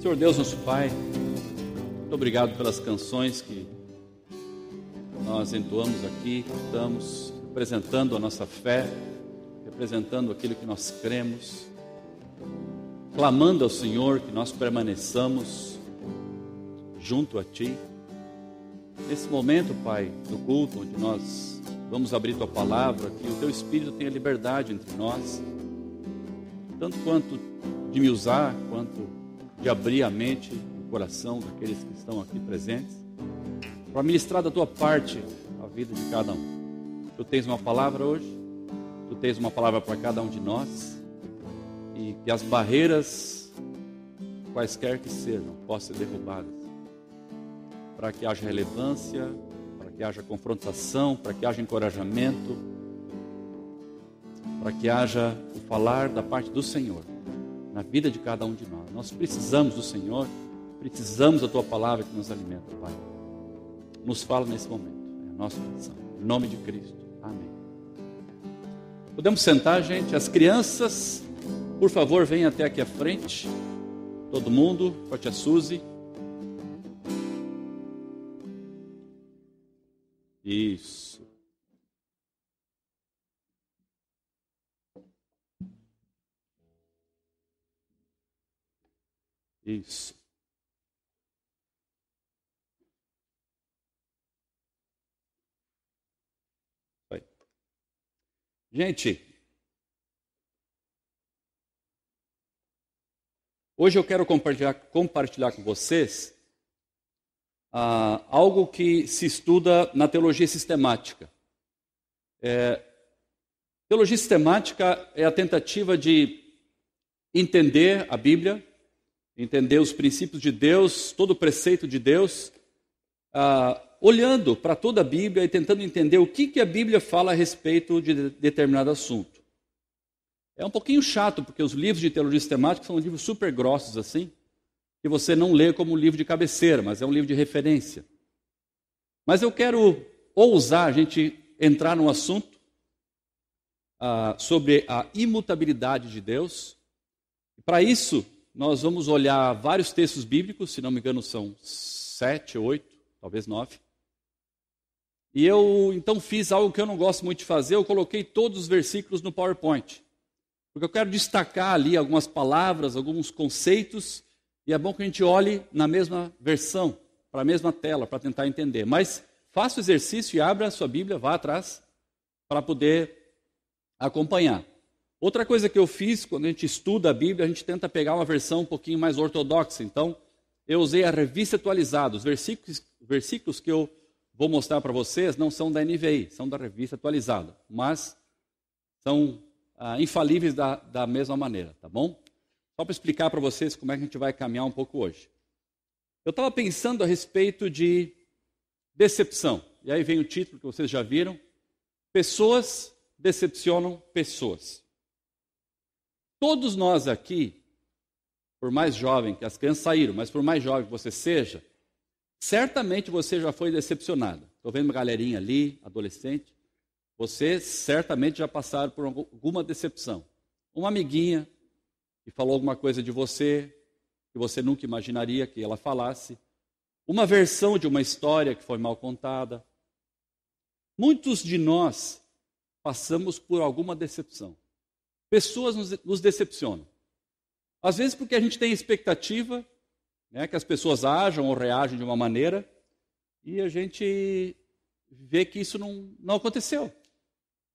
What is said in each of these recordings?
Senhor Deus, nosso Pai, muito obrigado pelas canções que nós entoamos aqui, cantamos, representando a nossa fé, representando aquilo que nós cremos, clamando ao Senhor que nós permaneçamos junto a Ti. Nesse momento, Pai, do culto, onde nós vamos abrir Tua Palavra, que o Teu Espírito tenha liberdade entre nós, tanto quanto de me usar, quanto de abrir a mente e o coração daqueles que estão aqui presentes, para ministrar da Tua parte a vida de cada um. Tu tens uma palavra hoje, Tu tens uma palavra para cada um de nós, e que as barreiras, quaisquer que sejam, possam ser derrubadas, para que haja relevância, para que haja confrontação, para que haja encorajamento, para que haja o falar da parte do Senhor na vida de cada um de nós. Nós precisamos do Senhor, precisamos da Tua palavra que nos alimenta, Pai. Nos fala nesse momento, é a nossa oração. Em nome de Cristo. Amém. Podemos sentar, gente? As crianças, por favor, venham até aqui à frente. Todo mundo, com a tia Suzy. Isso. Isso. Vai. Gente, hoje eu quero compartilhar com vocês algo que se estuda na teologia sistemática. Teologia sistemática é a tentativa de entender a Bíblia, entender os princípios de Deus, todo o preceito de Deus, olhando para toda a Bíblia e tentando entender o que a Bíblia fala a respeito de determinado assunto. É um pouquinho chato, porque os livros de teologia sistemática são livros super grossos assim, que você não lê como um livro de cabeceira, mas é um livro de referência. Mas eu quero ousar a gente entrar num assunto sobre a imutabilidade de Deus. E para isso, nós vamos olhar vários textos bíblicos, se não me engano são 7, 8, talvez 9. E eu então fiz algo que eu não gosto muito de fazer, eu coloquei todos os versículos no PowerPoint. Porque eu quero destacar ali algumas palavras, alguns conceitos, e é bom que a gente olhe na mesma versão, para a mesma tela, para tentar entender. Mas faça o exercício e abra a sua Bíblia, vá atrás, para poder acompanhar. Outra coisa que eu fiz, quando a gente estuda a Bíblia, a gente tenta pegar uma versão um pouquinho mais ortodoxa. Então, eu usei a Revista Atualizada. Os versículos que eu vou mostrar para vocês não são da NVI, são da Revista Atualizada. Mas são infalíveis da mesma maneira, tá bom? Só para explicar para vocês como é que a gente vai caminhar um pouco hoje. Eu estava pensando a respeito de decepção. E aí vem o título que vocês já viram. Pessoas decepcionam pessoas. Todos nós aqui, por mais jovem que as crianças saíram, mas por mais jovem que você seja, certamente você já foi decepcionado. Estou vendo uma galerinha ali, adolescente. Vocês certamente já passaram por alguma decepção. Uma amiguinha que falou alguma coisa de você, que você nunca imaginaria que ela falasse. Uma versão de uma história que foi mal contada. Muitos de nós passamos por alguma decepção. Pessoas nos decepcionam. Às vezes porque a gente tem expectativa, né, que as pessoas ajam ou reagem de uma maneira, e a gente vê que isso não aconteceu.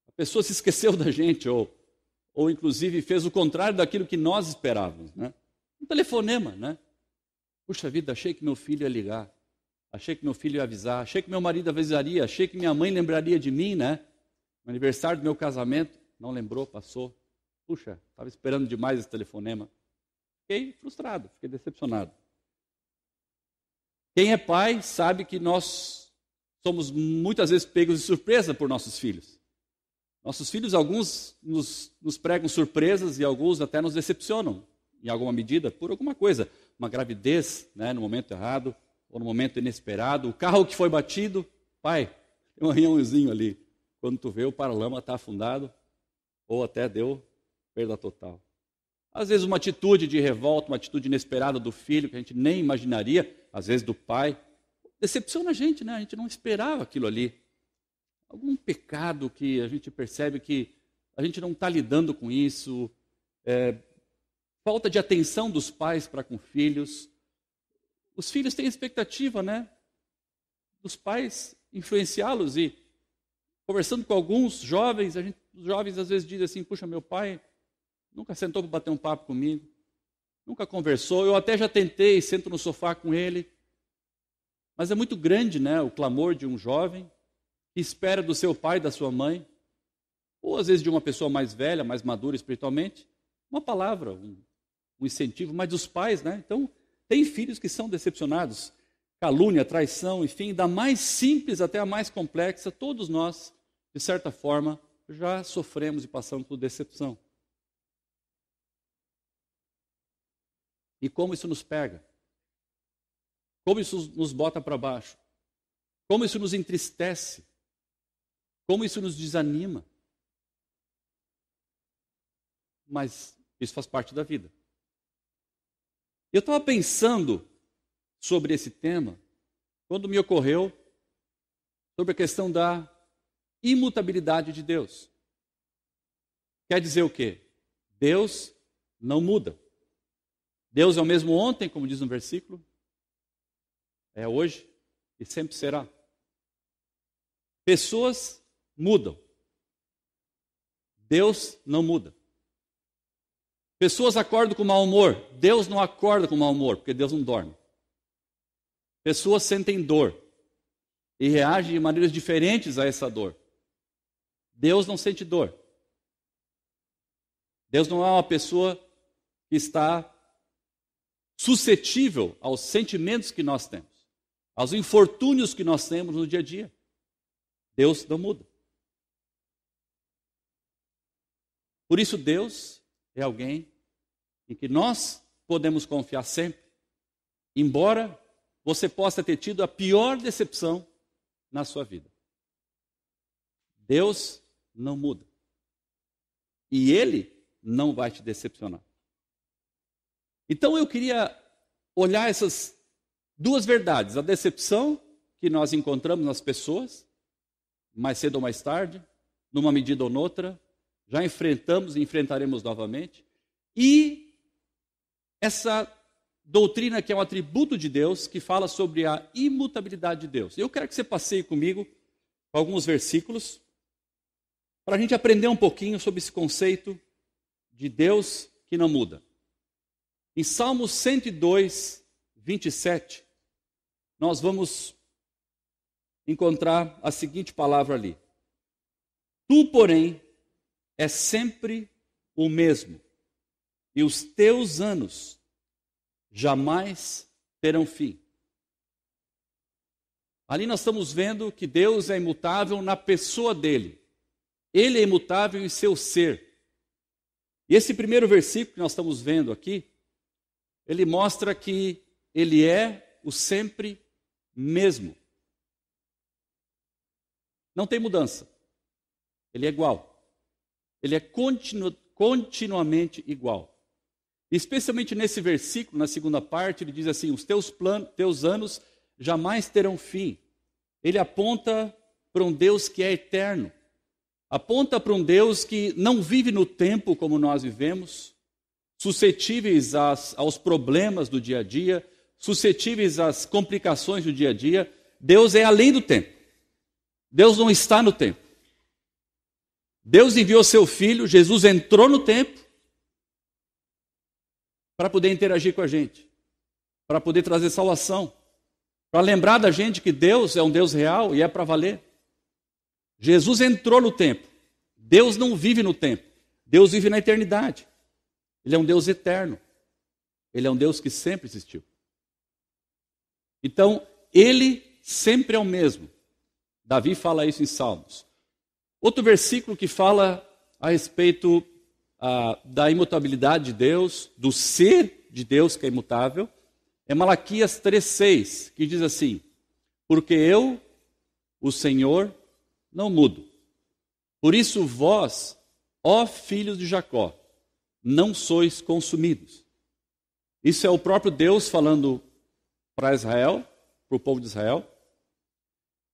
A pessoa se esqueceu da gente, ou inclusive fez o contrário daquilo que nós esperávamos. Né? Um telefonema, né? Puxa vida, achei que meu filho ia ligar, achei que meu filho ia avisar, achei que meu marido avisaria, achei que minha mãe lembraria de mim, né? No aniversário do meu casamento, não lembrou, passou. Puxa, estava esperando demais esse telefonema. Fiquei frustrado, fiquei decepcionado. Quem é pai sabe que nós somos muitas vezes pegos de surpresa por nossos filhos. Nossos filhos, alguns nos pregam surpresas e alguns até nos decepcionam, em alguma medida, por alguma coisa. Uma gravidez, né, no momento errado, ou no momento inesperado. O carro que foi batido, pai, tem um arranhãozinho ali. Quando tu vê, o paralama está afundado, ou até deu perda total. Às vezes uma atitude de revolta, uma atitude inesperada do filho, que a gente nem imaginaria, às vezes do pai, decepciona a gente, né? A gente não esperava aquilo ali. Algum pecado que a gente percebe que a gente não está lidando com isso, falta de atenção dos pais para com filhos. Os filhos têm expectativa, né? Dos pais influenciá-los e conversando com alguns jovens, os jovens às vezes dizem assim, puxa, meu pai nunca sentou para bater um papo comigo, nunca conversou, eu até já tentei, sento no sofá com ele, mas é muito grande, né, o clamor de um jovem que espera do seu pai, da sua mãe, ou às vezes de uma pessoa mais velha, mais madura espiritualmente, uma palavra, um incentivo, mas dos pais, né? Então, tem filhos que são decepcionados, calúnia, traição, enfim, da mais simples até a mais complexa, todos nós, de certa forma, já sofremos e passamos por decepção. E como isso nos pega? Como isso nos bota para baixo? Como isso nos entristece? Como isso nos desanima? Mas isso faz parte da vida. Eu estava pensando sobre esse tema quando me ocorreu sobre a questão da imutabilidade de Deus. Quer dizer o quê? Deus não muda. Deus é o mesmo ontem, como diz no versículo, é hoje e sempre será. Pessoas mudam. Deus não muda. Pessoas acordam com mau humor. Deus não acorda com mau humor, porque Deus não dorme. Pessoas sentem dor e reagem de maneiras diferentes a essa dor. Deus não sente dor. Deus não é uma pessoa que está suscetível aos sentimentos que nós temos, aos infortúnios que nós temos no dia a dia. Deus não muda. Por isso, Deus é alguém em que nós podemos confiar sempre, embora você possa ter tido a pior decepção na sua vida. Deus não muda. E Ele não vai te decepcionar. Então eu queria olhar essas duas verdades. A decepção que nós encontramos nas pessoas, mais cedo ou mais tarde, numa medida ou noutra, já enfrentamos e enfrentaremos novamente. E essa doutrina que é um atributo de Deus, que fala sobre a imutabilidade de Deus. Eu quero que você passeie comigo alguns versículos, para a gente aprender um pouquinho sobre esse conceito de Deus que não muda. Em Salmo 102, 27, nós vamos encontrar a seguinte palavra ali. Tu, porém, és sempre o mesmo, e os teus anos jamais terão fim. Ali nós estamos vendo que Deus é imutável na pessoa dele. Ele é imutável em seu ser. E esse primeiro versículo que nós estamos vendo aqui, ele mostra que ele é o sempre mesmo. Não tem mudança. Ele é igual. Ele é continuamente igual. Especialmente nesse versículo, na segunda parte, ele diz assim, os teus anos jamais terão fim. Ele aponta para um Deus que é eterno. Aponta para um Deus que não vive no tempo como nós vivemos, suscetíveis aos problemas do dia a dia, suscetíveis às complicações do dia a dia. Deus é além do tempo. Deus não está no tempo. Deus enviou seu Filho, Jesus entrou no tempo para poder interagir com a gente, para poder trazer salvação, para lembrar da gente que Deus é um Deus real e é para valer. Jesus entrou no tempo. Deus não vive no tempo. Deus vive na eternidade. Ele é um Deus eterno. Ele é um Deus que sempre existiu. Então, Ele sempre é o mesmo. Davi fala isso em Salmos. Outro versículo que fala a respeito da imutabilidade de Deus, do ser de Deus que é imutável, é Malaquias 3,6, que diz assim, porque eu, o Senhor, não mudo. Por isso vós, ó filhos de Jacó, não sois consumidos. Isso é o próprio Deus falando para Israel, para o povo de Israel.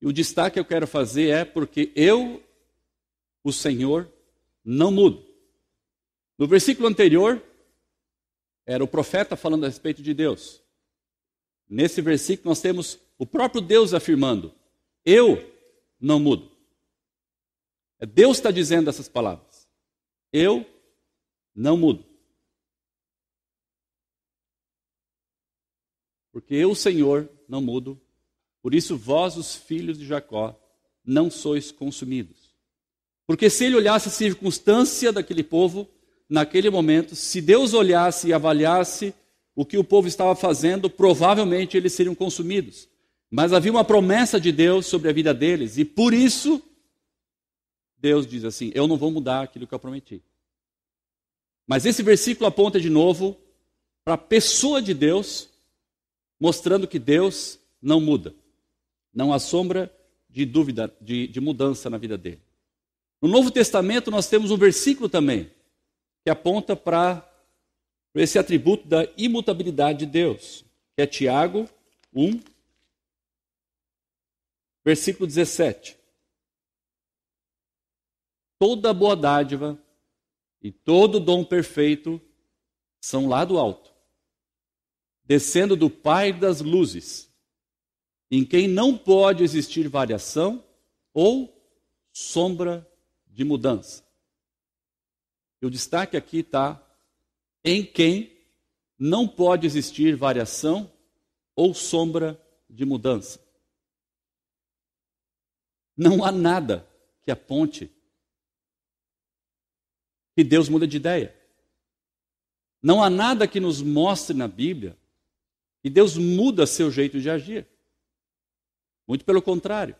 E o destaque que eu quero fazer é porque eu, o Senhor, não mudo. No versículo anterior, era o profeta falando a respeito de Deus. Nesse versículo nós temos o próprio Deus afirmando, eu não mudo. Deus está dizendo essas palavras. Eu não mudo. Porque eu, Senhor, não mudo. Por isso vós, os filhos de Jacó, não sois consumidos. Porque se ele olhasse a circunstância daquele povo, naquele momento, se Deus olhasse e avaliasse o que o povo estava fazendo, provavelmente eles seriam consumidos. Mas havia uma promessa de Deus sobre a vida deles, e por isso, Deus diz assim, eu não vou mudar aquilo que eu prometi. Mas esse versículo aponta de novo para a pessoa de Deus, mostrando que Deus não muda. Não há sombra de dúvida, de mudança na vida dele. No Novo Testamento nós temos um versículo também, que aponta para esse atributo da imutabilidade de Deus, que é Tiago 1, versículo 17. Toda boa dádiva e todo dom perfeito são lá do alto, descendo do Pai das luzes, em quem não pode existir variação ou sombra de mudança. E o destaque aqui está em quem não pode existir variação ou sombra de mudança. Não há nada que aponte que Deus muda de ideia. Não há nada que nos mostre na Bíblia que Deus muda seu jeito de agir. Muito pelo contrário.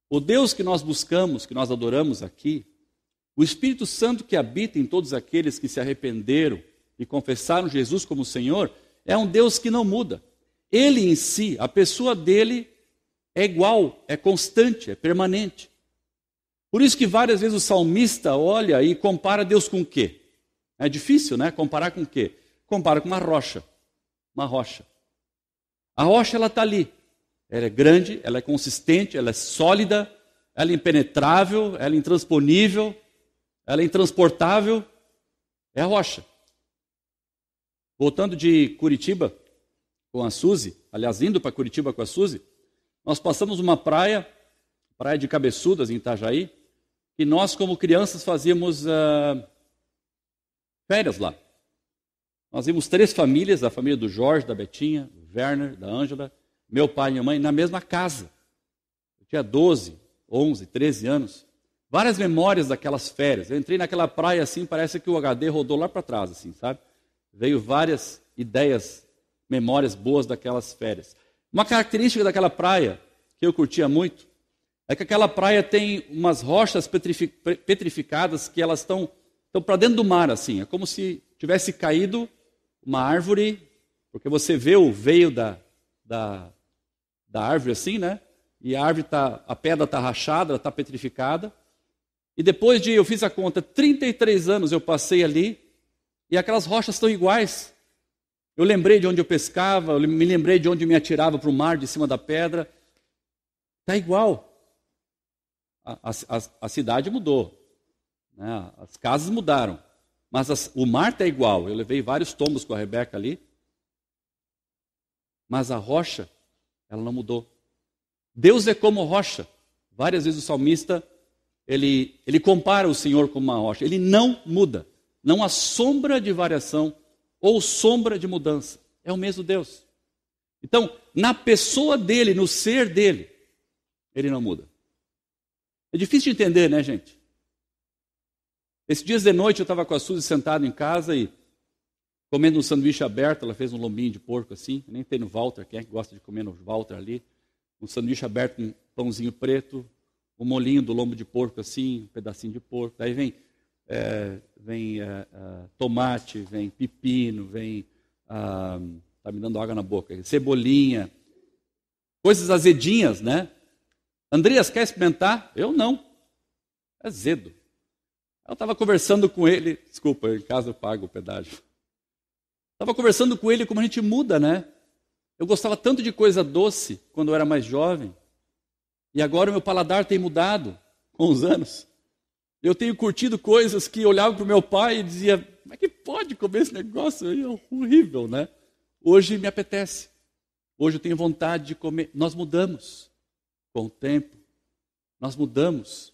O Deus que nós buscamos, que nós adoramos aqui, o Espírito Santo que habita em todos aqueles que se arrependeram e confessaram Jesus como Senhor, é um Deus que não muda. Ele em si, a pessoa dele é igual, é constante, é permanente. Por isso que várias vezes o salmista olha e compara Deus com o quê? É difícil, né? Comparar com o quê? Compara com uma rocha. Uma rocha. A rocha, ela está ali. Ela é grande, ela é consistente, ela é sólida, ela é impenetrável, ela é intransponível, ela é intransportável. É a rocha. Voltando de Curitiba com a Suzy, aliás, indo para Curitiba com a Suzy, nós passamos uma praia de Cabeçudas, em Itajaí, que nós, como crianças, fazíamos férias lá. Nós vimos 3 famílias, a família do Jorge, da Betinha, do Werner, da Ângela, meu pai e minha mãe, na mesma casa. Eu tinha 12, 11, 13 anos. Várias memórias daquelas férias. Eu entrei naquela praia assim, parece que o HD rodou lá para trás, assim, sabe? Veio várias ideias, memórias boas daquelas férias. Uma característica daquela praia, que eu curtia muito, é que aquela praia tem umas rochas petrificadas que elas estão para dentro do mar, assim. É como se tivesse caído uma árvore, porque você vê o veio da árvore assim, né? E a pedra está rachada, ela está petrificada. E depois eu fiz a conta, 33 anos eu passei ali, e aquelas rochas estão iguais. Eu lembrei de onde eu pescava, eu me lembrei de onde eu me atirava para o mar, de cima da pedra. Está igual. A cidade mudou, né? As casas mudaram, mas o mar está igual. Eu levei vários tombos com a Rebeca ali, mas a rocha, ela não mudou. Deus é como rocha. Várias vezes o salmista, ele compara o Senhor como uma rocha. Ele não muda. Não há sombra de variação ou sombra de mudança. É o mesmo Deus. Então, na pessoa dele, no ser dele, ele não muda. É difícil de entender, né, gente? Esses dias de noite eu estava com a Suzy sentado em casa e comendo um sanduíche aberto. Ela fez um lombinho de porco assim. Nem tem no Walter, quem é que gosta de comer no Walter ali? Um sanduíche aberto com um pãozinho preto, um molinho do lombo de porco assim, um pedacinho de porco. Daí vem tomate, vem pepino, vem... Está me dando água na boca. Cebolinha. Coisas azedinhas, né? Andreas, quer experimentar? Eu não. É azedo. Eu estava conversando com ele, desculpa, em casa eu pago o pedágio. Estava conversando com ele como a gente muda, né? Eu gostava tanto de coisa doce quando eu era mais jovem, e agora o meu paladar tem mudado com os anos. Eu tenho curtido coisas que olhava para o meu pai e dizia, como é que pode comer esse negócio? É horrível, né? Hoje me apetece. Hoje eu tenho vontade de comer. Nós mudamos com o tempo. Nós mudamos.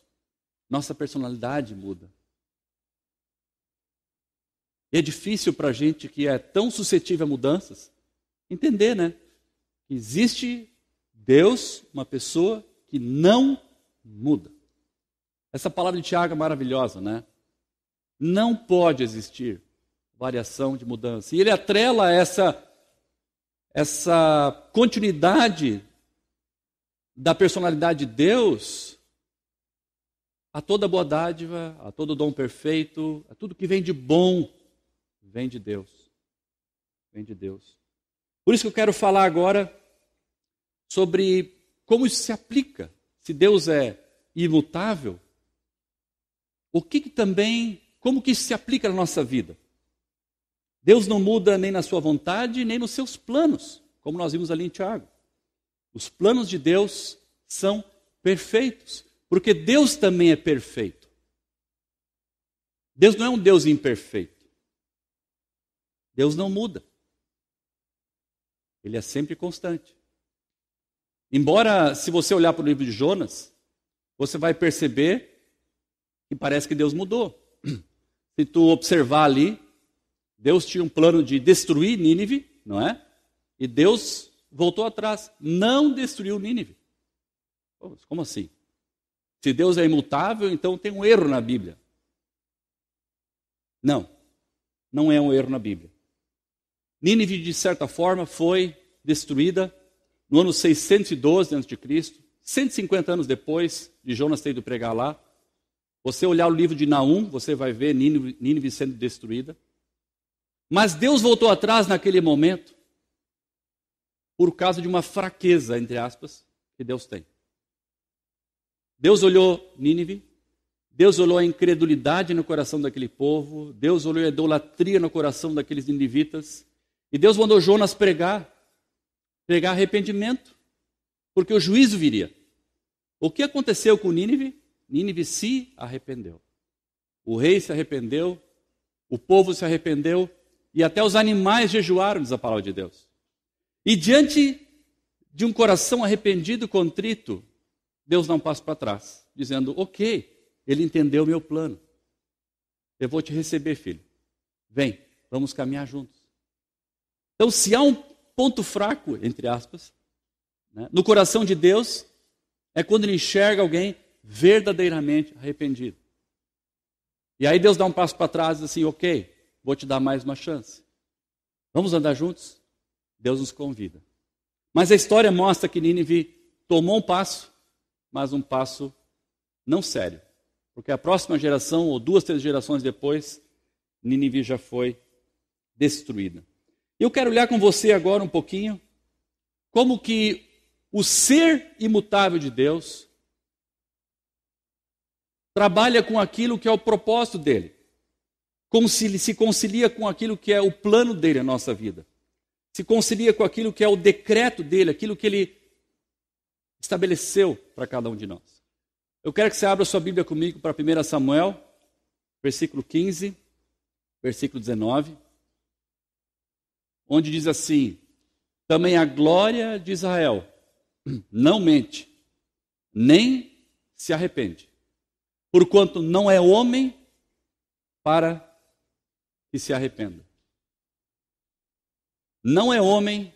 Nossa personalidade muda. E é difícil para a gente que é tão suscetível a mudanças entender, né? Que existe Deus, uma pessoa que não muda. Essa palavra de Tiago é maravilhosa, né? Não pode existir variação de mudança. E ele atrela essa continuidade da personalidade de Deus a toda boa dádiva, a todo dom perfeito, a tudo que vem de bom, vem de Deus. Vem de Deus. Por isso que eu quero falar agora sobre como isso se aplica. Se Deus é imutável, como que isso se aplica na nossa vida? Deus não muda nem na sua vontade, nem nos seus planos, como nós vimos ali em Tiago. Os planos de Deus são perfeitos, porque Deus também é perfeito. Deus não é um Deus imperfeito. Deus não muda. Ele é sempre constante. Embora, se você olhar para o livro de Jonas, você vai perceber que parece que Deus mudou. Se tu observar ali, Deus tinha um plano de destruir Nínive, não é? E Deus voltou atrás, não destruiu Nínive. Como assim? Se Deus é imutável, então tem um erro na Bíblia. Não, não é um erro na Bíblia. Nínive, de certa forma, foi destruída no ano 612 a.C., 150 anos depois de Jonas ter ido pregar lá. Você olhar o livro de Naum, você vai ver Nínive sendo destruída. Mas Deus voltou atrás naquele momento por causa de uma fraqueza, entre aspas, que Deus tem. Deus olhou Nínive, Deus olhou a incredulidade no coração daquele povo, Deus olhou a idolatria no coração daqueles ninivitas, e Deus mandou Jonas pregar arrependimento, porque o juízo viria. O que aconteceu com Nínive? Nínive se arrependeu. O rei se arrependeu, o povo se arrependeu, e até os animais jejuaram, diz a palavra de Deus. E diante de um coração arrependido, contrito, Deus dá um passo para trás, dizendo, ok, ele entendeu o meu plano. Eu vou te receber, filho. Vem, vamos caminhar juntos. Então, se há um ponto fraco, entre aspas, né, no coração de Deus, é quando ele enxerga alguém verdadeiramente arrependido. E aí Deus dá um passo para trás e diz assim, ok, vou te dar mais uma chance. Vamos andar juntos? Deus nos convida. Mas a história mostra que Nínive tomou um passo, mas um passo não sério. Porque a próxima geração, ou 2, 3 gerações depois, Nínive já foi destruída. Eu quero olhar com você agora um pouquinho como que o ser imutável de Deus trabalha com aquilo que é o propósito dele. Se concilia com aquilo que é o plano dele na nossa vida. Se concilia com aquilo que é o decreto dele, aquilo que ele estabeleceu para cada um de nós. Eu quero que você abra sua Bíblia comigo para 1 Samuel, versículo 15, versículo 19, onde diz assim, também a glória de Israel não mente, nem se arrepende, porquanto não é homem para que se arrependa. Não é homem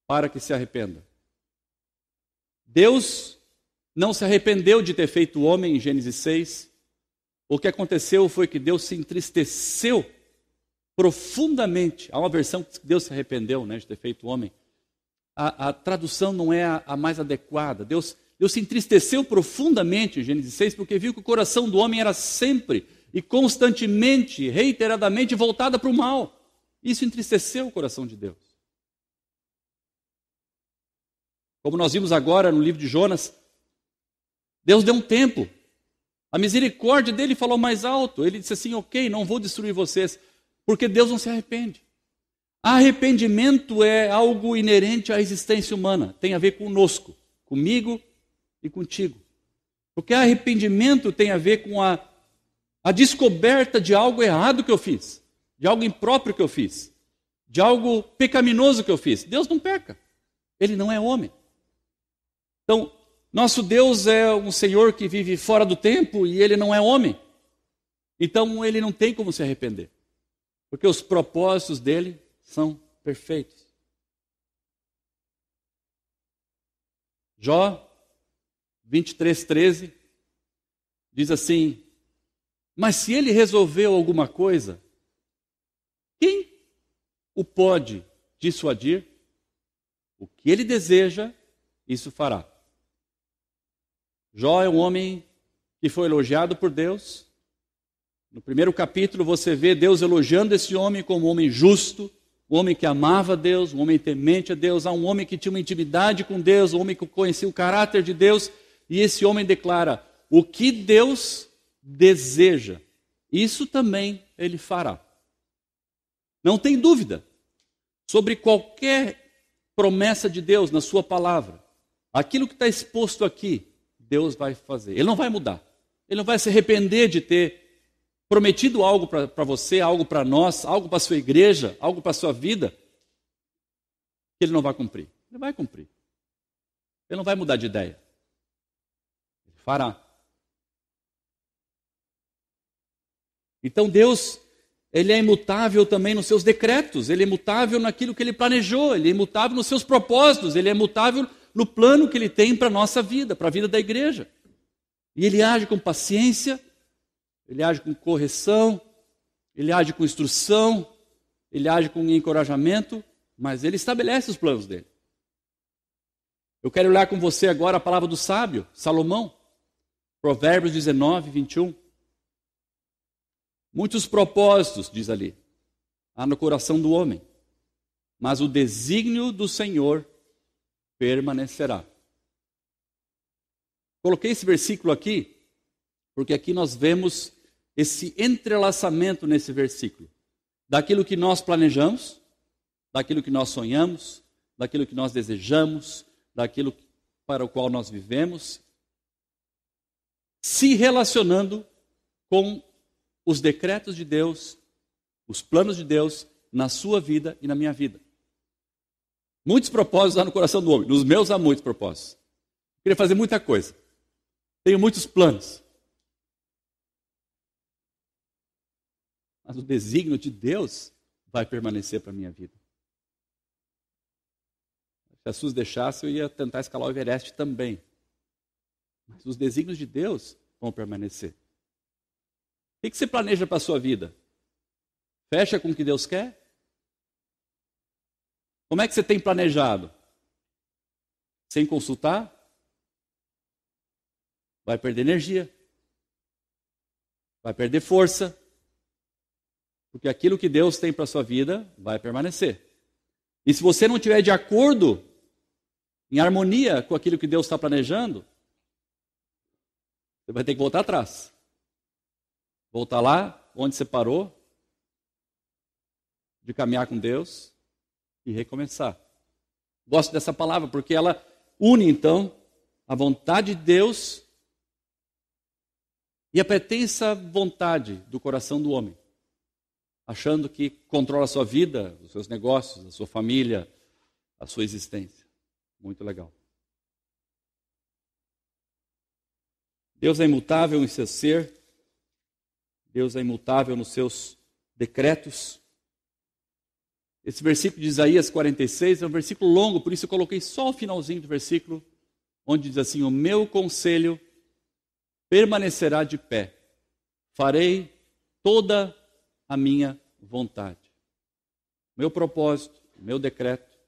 para que se arrependa. Deus não se arrependeu de ter feito o homem em Gênesis 6. O que aconteceu foi que Deus se entristeceu profundamente. Há uma versão que Deus se arrependeu, né, de ter feito o homem. A tradução não é a mais adequada. Deus se entristeceu profundamente em Gênesis 6 porque viu que o coração do homem era sempre e constantemente, reiteradamente voltado para o mal. Isso entristeceu o coração de Deus. Como nós vimos agora no livro de Jonas, Deus deu um tempo A misericórdia dele falou mais alto. Ele disse assim, ok, não vou destruir vocês, porque Deus não se arrepende. Arrependimento é algo inerente à existência humana. Tem a ver conosco, comigo e contigo. Porque arrependimento tem a ver com a descoberta de algo errado que eu fiz, de algo impróprio que eu fiz, de algo pecaminoso que eu fiz. Deus não peca. Ele não é homem. Então, nosso Deus é um Senhor que vive fora do tempo e ele não é homem. Então, ele não tem como se arrepender. Porque os propósitos dele são perfeitos. Jó 23:13 diz assim: mas se ele resolveu alguma coisa, quem o pode dissuadir? O que ele deseja, isso fará. Jó é um homem que foi elogiado por Deus. No primeiro capítulo você vê Deus elogiando esse homem como um homem justo, um homem que amava Deus, um homem temente a Deus, um homem que tinha uma intimidade com Deus, um homem que conhecia o caráter de Deus. E esse homem declara: o que Deus deseja, isso também ele fará. Não tem dúvida sobre qualquer promessa de Deus na sua palavra. Aquilo que está exposto aqui, Deus vai fazer. Ele não vai mudar. Ele não vai se arrepender de ter prometido algo para você, algo para nós, algo para a sua igreja, algo para a sua vida, que ele não vai cumprir. Ele vai cumprir. Ele não vai mudar de ideia. Ele fará. Então Deus, ele é imutável também nos seus decretos, ele é imutável naquilo que ele planejou, ele é imutável nos seus propósitos, ele é imutável no plano que ele tem para a nossa vida, para a vida da igreja. E ele age com paciência, ele age com correção, ele age com instrução, ele age com encorajamento, mas ele estabelece os planos dele. Eu quero olhar com você agora a palavra do sábio, Salomão, Provérbios 19:21. Muitos propósitos, diz ali, há no coração do homem, mas o desígnio do Senhor permanecerá. Coloquei esse versículo aqui, porque aqui nós vemos esse entrelaçamento nesse versículo, daquilo que nós planejamos, daquilo que nós sonhamos, daquilo que nós desejamos, daquilo para o qual nós vivemos, se relacionando com os decretos de Deus, os planos de Deus na sua vida e na minha vida. Muitos propósitos há no coração do homem. Nos meus há muitos propósitos. Eu queria fazer muita coisa. Tenho muitos planos. Mas o desígnio de Deus vai permanecer para a minha vida. Se Jesus deixasse, eu ia tentar escalar o Everest também. Mas os desígnios de Deus vão permanecer. O que você planeja para a sua vida? Fecha com o que Deus quer? Como é que você tem planejado? Sem consultar? Vai perder energia. Vai perder força. Porque aquilo que Deus tem para a sua vida vai permanecer. E se você não estiver de acordo, em harmonia com aquilo que Deus está planejando, você vai ter que voltar atrás. Voltar lá onde você parou, de caminhar com Deus e recomeçar. Gosto dessa palavra porque ela une, então, a vontade de Deus e a pretensa vontade do coração do homem, achando que controla a sua vida, os seus negócios, a sua família, a sua existência. Muito legal. Deus é imutável em seu ser, Deus é imutável nos seus decretos. Esse versículo de Isaías 46 é um versículo longo, por isso eu coloquei só o finalzinho do versículo, onde diz assim: o meu conselho permanecerá de pé, farei toda a minha vontade. O meu propósito, o meu decreto,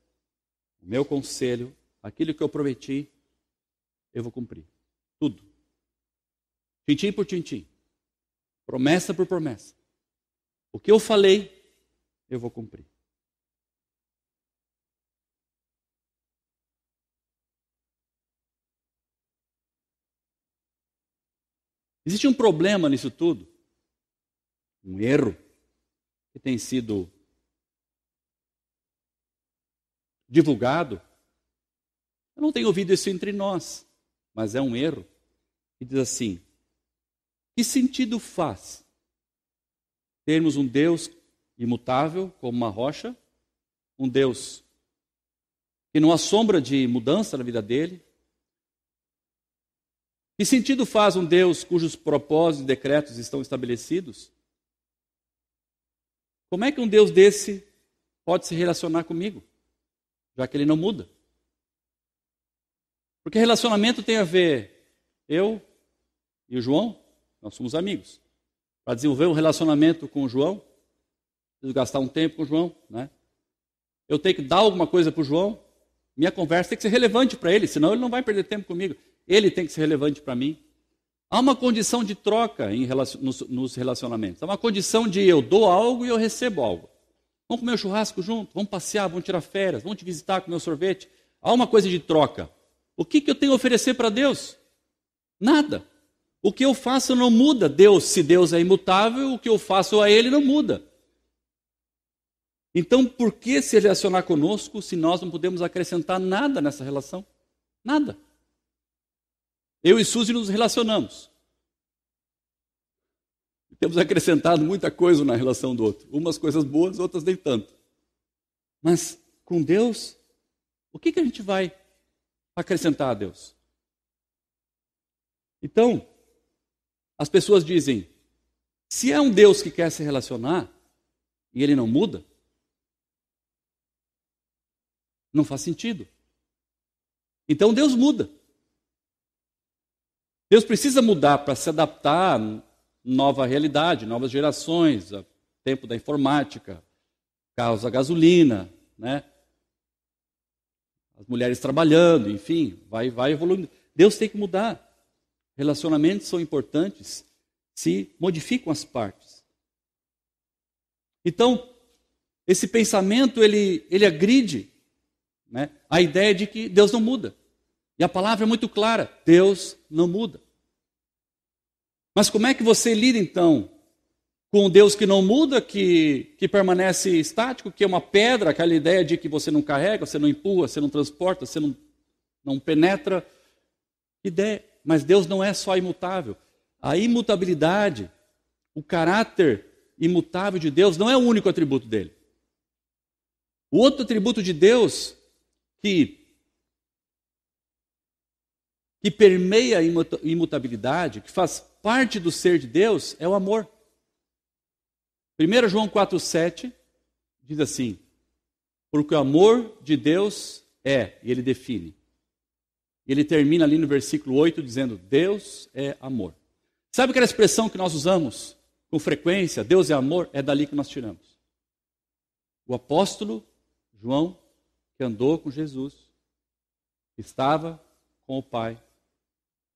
o meu conselho, aquilo que eu prometi, eu vou cumprir. Tudo. Tintim por tintim. Promessa por promessa. O que eu falei, eu vou cumprir. Existe um problema nisso tudo, um erro que tem sido divulgado. Eu não tenho ouvido isso entre nós, mas é um erro. E diz assim: que sentido faz termos um Deus imutável como uma rocha, um Deus que não há sombra de mudança na vida dele? Que sentido faz um Deus cujos propósitos e decretos estão estabelecidos? Como é que um Deus desse pode se relacionar comigo, já que ele não muda? Porque relacionamento tem a ver, eu e o João, nós somos amigos. Para desenvolver um relacionamento com o João, preciso gastar um tempo com o João, né? Eu tenho que dar alguma coisa para o João, minha conversa tem que ser relevante para ele, senão ele não vai perder tempo comigo. Ele tem que ser relevante para mim. Há uma condição de troca nos relacionamentos. Há uma condição de eu dou algo e eu recebo algo. Vamos comer um churrasco junto, vamos passear, vamos tirar férias, vamos te visitar com meu sorvete. Há uma coisa de troca. O que eu tenho a oferecer para Deus? Nada. O que eu faço não muda. Se Deus é imutável, o que eu faço a Ele não muda. Então, por que se relacionar conosco se nós não podemos acrescentar nada nessa relação? Nada. Eu e Suzy nos relacionamos. Temos acrescentado muita coisa na relação do outro. Umas coisas boas, outras nem tanto. Mas com Deus, o que a gente vai acrescentar a Deus? Então, as pessoas dizem, se é um Deus que quer se relacionar e ele não muda, não faz sentido. Então Deus muda. Deus precisa mudar para se adaptar à nova realidade, novas gerações, ao tempo da informática, carros a gasolina, né? As mulheres trabalhando, enfim, vai evoluindo. Deus tem que mudar. Relacionamentos são importantes, se modificam as partes. Então, esse pensamento, ele agride, né, a ideia de que Deus não muda. E a palavra é muito clara, Deus não muda. Mas como é que você lida, então, com um Deus que não muda, que permanece estático, que é uma pedra, aquela ideia de que você não carrega, você não empurra, você não transporta, você não penetra? Ideia. Mas Deus não é só imutável. A imutabilidade, o caráter imutável de Deus não é o único atributo dele. O outro atributo de Deus que permeia a imutabilidade, que faz parte do ser de Deus, é o amor. 1 João 4,7 diz assim: porque o amor de Deus é, e ele define. Ele termina ali no versículo 8 dizendo, Deus é amor. Sabe aquela expressão que nós usamos com frequência, Deus é amor? É dali que nós tiramos. O apóstolo João, que andou com Jesus, estava com o Pai,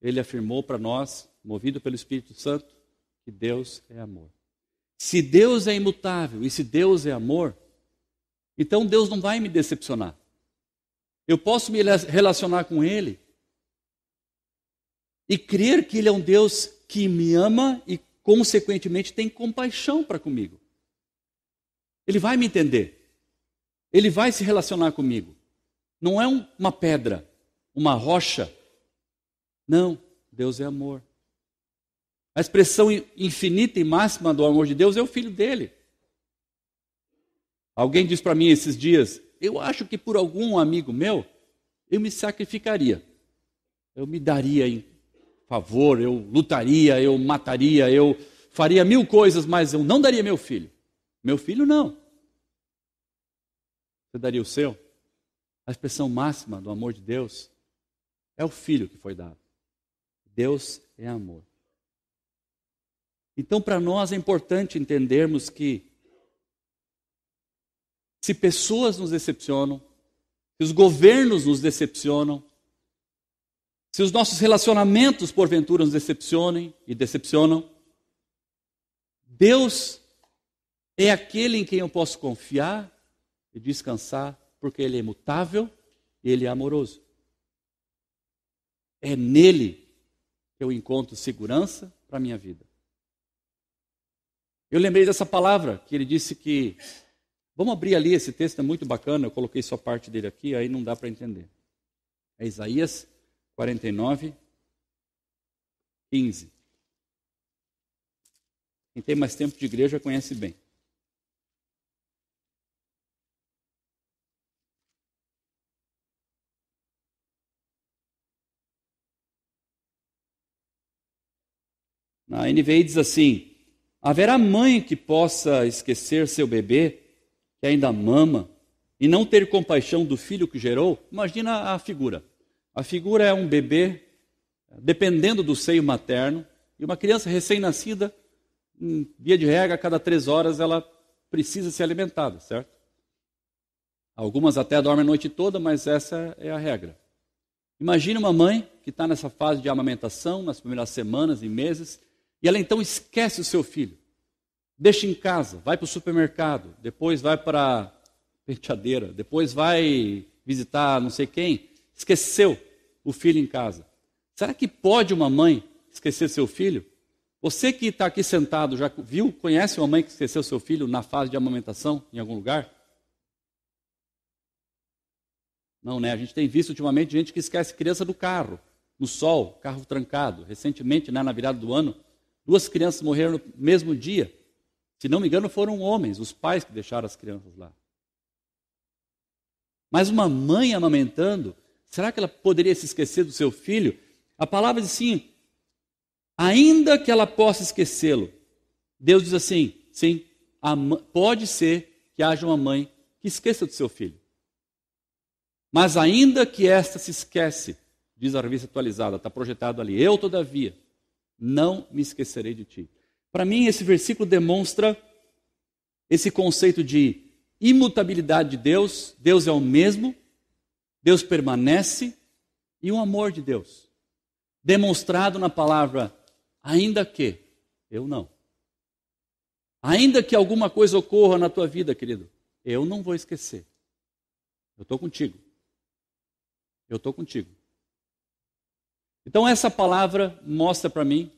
ele afirmou para nós, movido pelo Espírito Santo, que Deus é amor. Se Deus é imutável e se Deus é amor, então Deus não vai me decepcionar. Eu posso me relacionar com Ele e crer que Ele é um Deus que me ama e, consequentemente, tem compaixão para comigo. Ele vai me entender. Ele vai se relacionar comigo. Não é uma pedra, uma rocha. Não, Deus é amor. A expressão infinita e máxima do amor de Deus é o Filho dele. Alguém disse para mim esses dias, eu acho que por algum amigo meu, eu me sacrificaria. Eu me daria em favor, eu lutaria, eu mataria, eu faria 1000 coisas, mas eu não daria meu filho. Meu filho não. Você daria o seu? A expressão máxima do amor de Deus é o Filho que foi dado. Deus é amor. Então, para nós é importante entendermos que se pessoas nos decepcionam, se os governos nos decepcionam, se os nossos relacionamentos, porventura, nos decepcionem e decepcionam, Deus é aquele em quem eu posso confiar e descansar, porque Ele é imutável e Ele é amoroso. É nele que eu encontro segurança, para a minha vida. Eu lembrei dessa palavra, que ele disse que... Vamos abrir ali, esse texto é muito bacana, eu coloquei só parte dele aqui, aí não dá para entender. É Isaías 49, 15. Quem tem mais tempo de igreja conhece bem. Na NVI diz assim: haverá mãe que possa esquecer seu bebê, que ainda mama, e não ter compaixão do filho que gerou? Imagina a figura. A figura é um bebê dependendo do seio materno, e uma criança recém-nascida, via de regra, a cada 3 horas ela precisa ser alimentada, certo? Algumas até dormem a noite toda, mas essa é a regra. Imagine uma mãe que está nessa fase de amamentação, nas primeiras semanas e meses, e ela então esquece o seu filho. Deixa em casa, vai para o supermercado, depois vai para a penteadeira, depois vai visitar não sei quem. Esqueceu o filho em casa. Será que pode uma mãe esquecer seu filho? Você que está aqui sentado, já viu, conhece uma mãe que esqueceu seu filho na fase de amamentação em algum lugar? Não, né? A gente tem visto ultimamente gente que esquece criança do carro, no sol, carro trancado. Recentemente, na virada do ano, 2 crianças morreram no mesmo dia. Se não me engano, foram homens, os pais que deixaram as crianças lá. Mas uma mãe amamentando, será que ela poderia se esquecer do seu filho? A palavra diz assim: ainda que ela possa esquecê-lo. Deus diz assim: sim, pode ser que haja uma mãe que esqueça do seu filho. Mas ainda que esta se esquece, diz a revista atualizada, está projetado ali: eu, todavia, não me esquecerei de ti. Para mim, esse versículo demonstra esse conceito de imutabilidade de Deus. Deus é o mesmo, Deus permanece, e o amor de Deus, demonstrado na palavra, ainda que, eu não. Ainda que alguma coisa ocorra na tua vida, querido, eu não vou esquecer. Eu estou contigo. Eu estou contigo. Então essa palavra mostra para mim,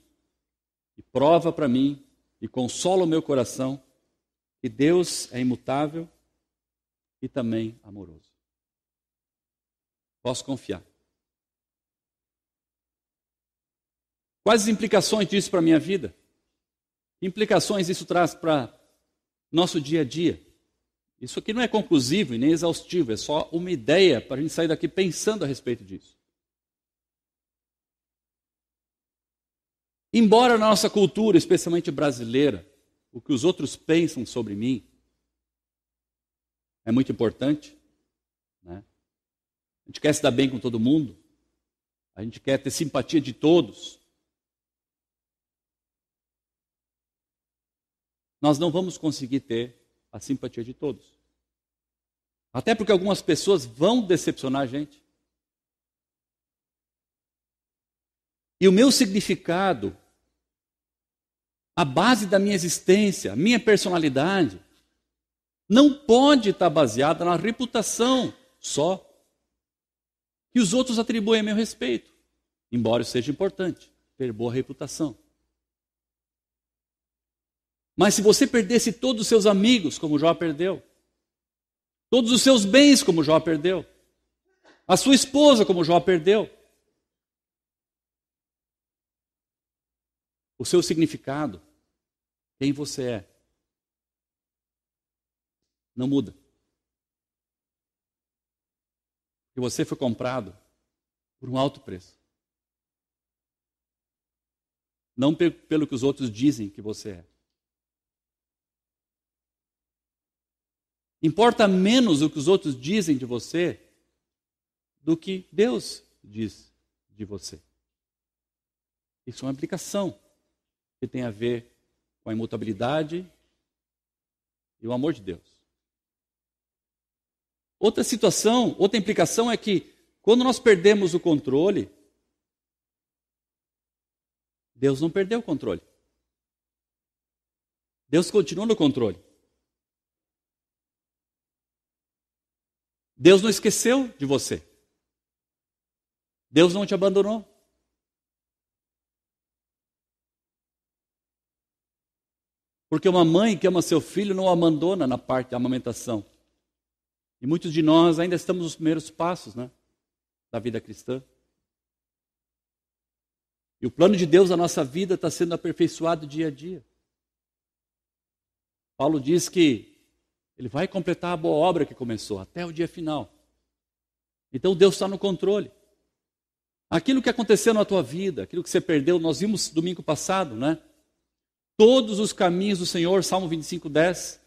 e prova para mim, e consola o meu coração, que Deus é imutável e também amoroso. Posso confiar. Quais as implicações disso para a minha vida? Que implicações isso traz para nosso dia a dia? Isso aqui não é conclusivo e nem exaustivo, é só uma ideia para a gente sair daqui pensando a respeito disso. Embora na nossa cultura, especialmente brasileira, o que os outros pensam sobre mim é muito importante, né? A gente quer se dar bem com todo mundo, a gente quer ter simpatia de todos. Nós não vamos conseguir ter a simpatia de todos. Até porque algumas pessoas vão decepcionar a gente. E o meu significado, a base da minha existência, a minha personalidade, não pode estar baseada na reputação só que os outros atribuem a meu respeito. Embora isso seja importante, ter boa reputação. Mas se você perdesse todos os seus amigos, como Jó perdeu, todos os seus bens, como Jó perdeu, a sua esposa, como Jó perdeu, o seu significado, quem você é, não muda. E você foi comprado por um alto preço. Não pelo que os outros dizem que você é. Importa menos o que os outros dizem de você do que Deus diz de você. Isso é uma implicação que tem a ver com a imutabilidade e o amor de Deus. Outra situação, outra implicação é que quando nós perdemos o controle, Deus não perdeu o controle. Deus continua no controle. Deus não esqueceu de você. Deus não te abandonou. Porque uma mãe que ama seu filho não o abandona na parte da amamentação. E muitos de nós ainda estamos nos primeiros passos, né, da vida cristã. E o plano de Deus na nossa vida está sendo aperfeiçoado dia a dia. Paulo diz que ele vai completar a boa obra que começou, até o dia final. Então Deus está no controle. Aquilo que aconteceu na tua vida, aquilo que você perdeu, nós vimos domingo passado, né? Todos os caminhos do Senhor, Salmo 25:10,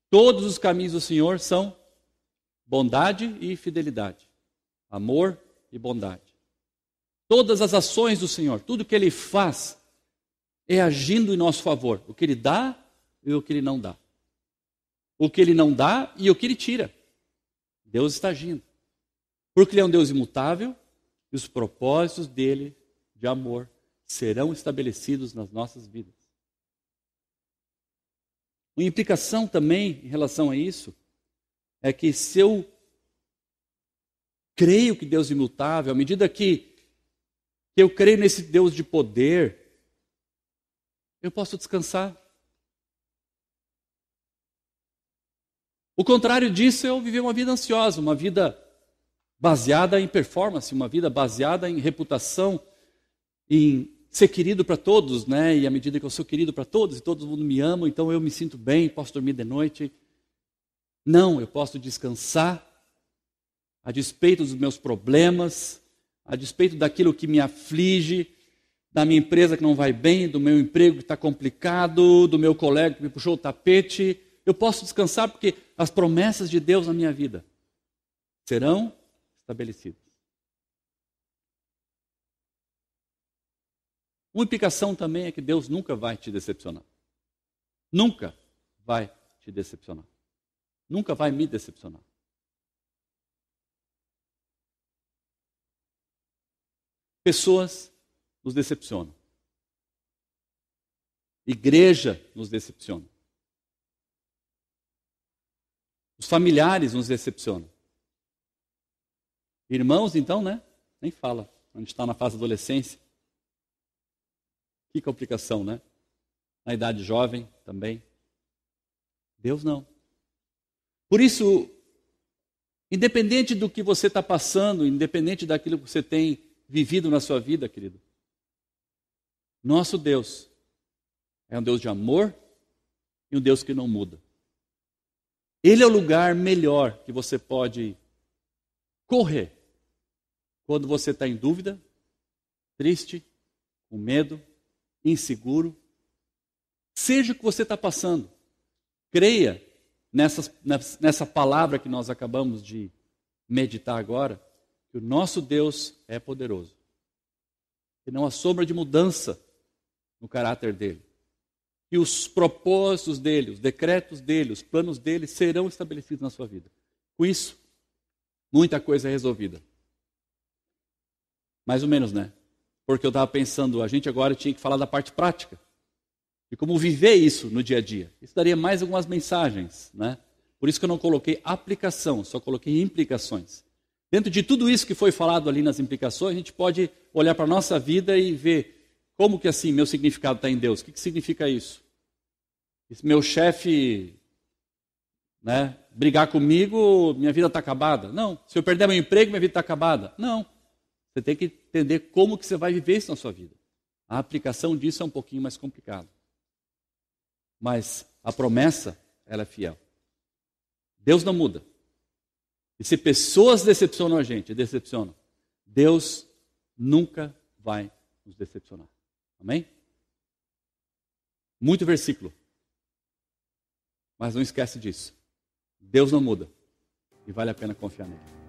todos os caminhos do Senhor são bondade e fidelidade, amor e bondade. Todas as ações do Senhor, tudo que Ele faz, é agindo em nosso favor. O que Ele dá e o que Ele não dá. O que Ele não dá e o que Ele tira. Deus está agindo. Porque Ele é um Deus imutável e os propósitos dEle de amor serão estabelecidos nas nossas vidas. Uma implicação também em relação a isso é que se eu creio que Deus é imutável, à medida que eu creio nesse Deus de poder, eu posso descansar. O contrário disso é eu viver uma vida ansiosa, uma vida baseada em performance, uma vida baseada em reputação, em ser querido para todos, né? E à medida que eu sou querido para todos e todo mundo me ama, então eu me sinto bem, posso dormir de noite. Não, eu posso descansar a despeito dos meus problemas, a despeito daquilo que me aflige, da minha empresa que não vai bem, do meu emprego que está complicado, do meu colega que me puxou o tapete. Eu posso descansar porque as promessas de Deus na minha vida serão estabelecidas. Uma implicação também é que Deus nunca vai te decepcionar. Nunca vai te decepcionar. Nunca vai me decepcionar. Pessoas nos decepcionam. Igreja nos decepciona. Os familiares nos decepcionam. Irmãos, então, né? Nem fala. A gente está na fase da adolescência. Que complicação, né? Na idade jovem também. Deus não. Por isso, independente do que você está passando, independente daquilo que você tem vivido na sua vida, querido, nosso Deus é um Deus de amor e um Deus que não muda. Ele é o lugar melhor que você pode correr quando você está em dúvida, triste, com medo, inseguro. Seja o que você está passando, creia nessa palavra que nós acabamos de meditar agora, que o nosso Deus é poderoso. E não há sombra de mudança no caráter dele. E os propósitos dele, os decretos dele, os planos dele serão estabelecidos na sua vida. Com isso, muita coisa é resolvida. Mais ou menos, né? Porque eu estava pensando, a gente agora tinha que falar da parte prática. E como viver isso no dia a dia. Isso daria mais algumas mensagens, né? Por isso que eu não coloquei aplicação, só coloquei implicações. Dentro de tudo isso que foi falado ali nas implicações, a gente pode olhar para a nossa vida e ver como que assim, meu significado está em Deus. O que significa isso? Se meu chefe, né, brigar comigo, minha vida está acabada? Não. Se eu perder meu emprego, minha vida está acabada? Não. Você tem que entender como que você vai viver isso na sua vida. A aplicação disso é um pouquinho mais complicado. Mas a promessa, ela é fiel. Deus não muda. E se pessoas decepcionam a gente, Deus nunca vai nos decepcionar. Amém? Muito versículo. Mas não esquece disso. Deus não muda. E vale a pena confiar nele.